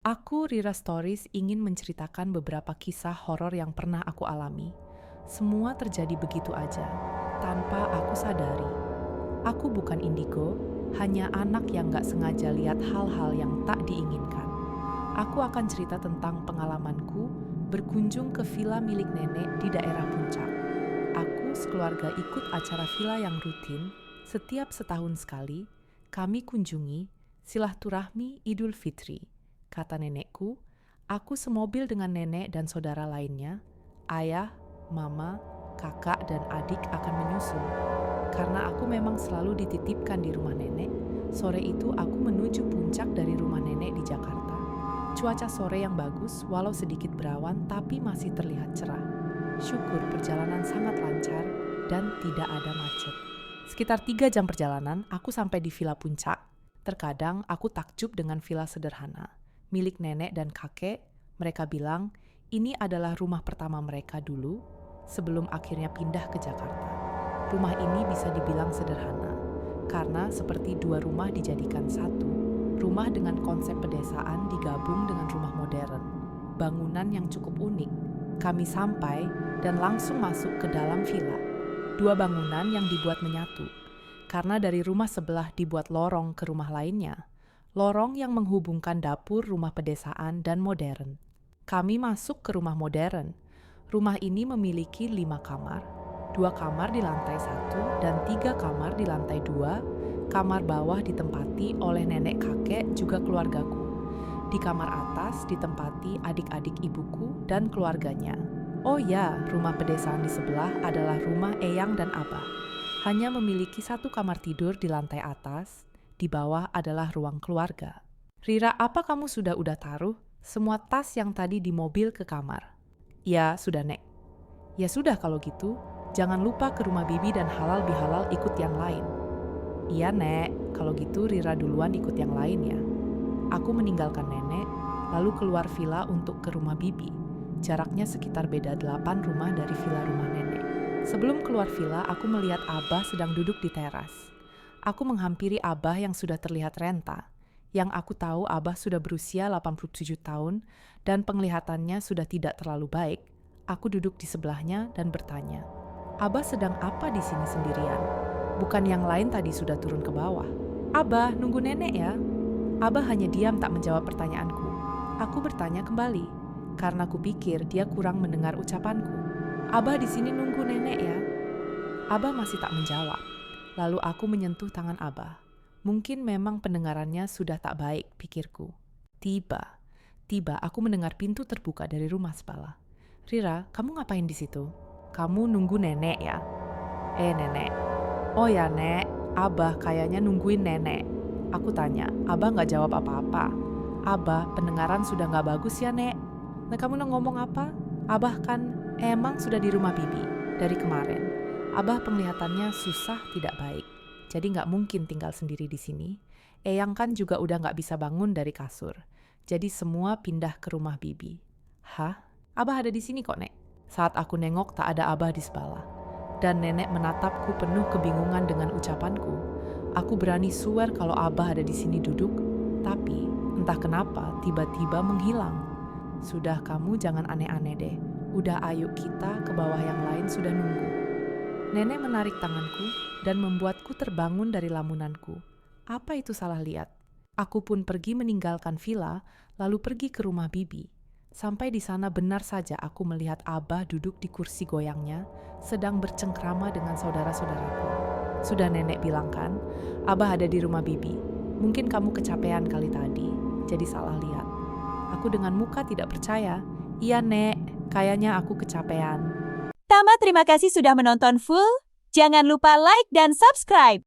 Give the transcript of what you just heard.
Aku, Rira Stories, ingin menceritakan beberapa kisah horor yang pernah aku alami. Semua terjadi begitu aja, tanpa aku sadari. Aku bukan indigo, hanya anak yang gak sengaja lihat hal-hal yang tak diinginkan. Aku akan cerita tentang pengalamanku berkunjung ke villa milik nenek di daerah Puncak. Aku sekeluarga ikut acara villa yang rutin, setiap setahun sekali, kami kunjungi silaturahmi Idul Fitri. Kata nenekku, aku semobil dengan nenek dan saudara lainnya, ayah, mama, kakak, dan adik akan menyusul. Karena aku memang selalu dititipkan di rumah nenek, sore itu aku menuju puncak dari rumah nenek di Jakarta. Cuaca sore yang bagus, walau sedikit berawan, tapi masih terlihat cerah. Syukur perjalanan sangat lancar dan tidak ada macet. Sekitar 3 jam perjalanan, aku sampai di Villa Puncak. Terkadang aku takjub dengan villa sederhana milik nenek dan kakek. Mereka bilang ini adalah rumah pertama mereka dulu sebelum akhirnya pindah ke Jakarta. Rumah ini bisa dibilang sederhana karena seperti 2 rumah dijadikan satu. Rumah dengan konsep pedesaan digabung dengan rumah modern. Bangunan yang cukup unik. Kami sampai dan langsung masuk ke dalam villa. 2 bangunan yang dibuat menyatu. Karena dari rumah sebelah dibuat lorong ke rumah lainnya. Lorong yang menghubungkan dapur rumah pedesaan dan modern. Kami masuk ke rumah modern. Rumah ini memiliki 5 kamar, 2 kamar di lantai 1 dan 3 kamar di lantai 2. Kamar bawah ditempati oleh nenek kakek juga keluargaku. Di kamar atas ditempati adik-adik ibuku dan keluarganya. Oh ya, rumah pedesaan di sebelah adalah rumah Eyang dan Abah. Hanya memiliki 1 kamar tidur di lantai atas. Di bawah adalah ruang keluarga. Rira, apa kamu sudah taruh semua tas yang tadi di mobil ke kamar? Ya, sudah, Nek. Ya sudah kalau gitu, jangan lupa ke rumah Bibi dan halal bihalal ikut yang lain. Iya, Nek. Kalau gitu Rira duluan ikut yang lain ya. Aku meninggalkan nenek, lalu keluar villa untuk ke rumah Bibi. Jaraknya sekitar beda 8 rumah dari villa rumah nenek. Sebelum keluar villa, aku melihat Abah sedang duduk di teras. Aku menghampiri Abah yang sudah terlihat renta. Yang aku tahu Abah sudah berusia 87 tahun dan penglihatannya sudah tidak terlalu baik. Aku duduk di sebelahnya dan bertanya, "Abah sedang apa di sini sendirian? Bukan yang lain tadi sudah turun ke bawah." "Abah, nunggu nenek ya." Abah hanya diam tak menjawab pertanyaanku. Aku bertanya kembali, karena aku pikir dia kurang mendengar ucapanku. "Abah di sini nunggu nenek ya." Abah masih tak menjawab. Lalu aku menyentuh tangan Abah. Mungkin memang pendengarannya sudah tak baik, pikirku. Tiba aku mendengar pintu terbuka dari rumah sebelah. "Rira, kamu ngapain di situ? Kamu nunggu nenek ya?" Nenek." "Oh ya, Nek. Abah kayaknya nungguin nenek." Aku tanya. Abah gak jawab apa-apa. "Abah, pendengaran sudah gak bagus ya, Nek." "Nah, kamu ngomong apa?" "Abah kan emang sudah di rumah Bibi dari kemarin. Abah penglihatannya susah tidak baik, jadi gak mungkin tinggal sendiri di sini. Eyang kan juga udah gak bisa bangun dari kasur, jadi semua pindah ke rumah Bibi." "Hah? Abah ada di sini kok, Nek." Saat aku nengok tak ada Abah di sebelah, dan nenek menatapku penuh kebingungan dengan ucapanku. Aku berani swear kalau Abah ada di sini duduk, tapi entah kenapa tiba-tiba menghilang. "Sudah, kamu jangan aneh-aneh deh. Udah, ayo kita ke bawah, yang lain sudah nunggu." Nenek menarik tanganku dan membuatku terbangun dari lamunanku. Apa itu salah lihat? Aku pun pergi meninggalkan villa, lalu pergi ke rumah Bibi. Sampai di sana benar saja aku melihat Abah duduk di kursi goyangnya, sedang bercengkrama dengan saudara-saudaraku. "Sudah nenek bilang kan, Abah ada di rumah Bibi. Mungkin kamu kecapean kali tadi, jadi salah lihat." Aku dengan muka tidak percaya. "Iya, Nek, kayaknya aku kecapean." Tama, terima kasih sudah menonton full. Jangan lupa like dan subscribe.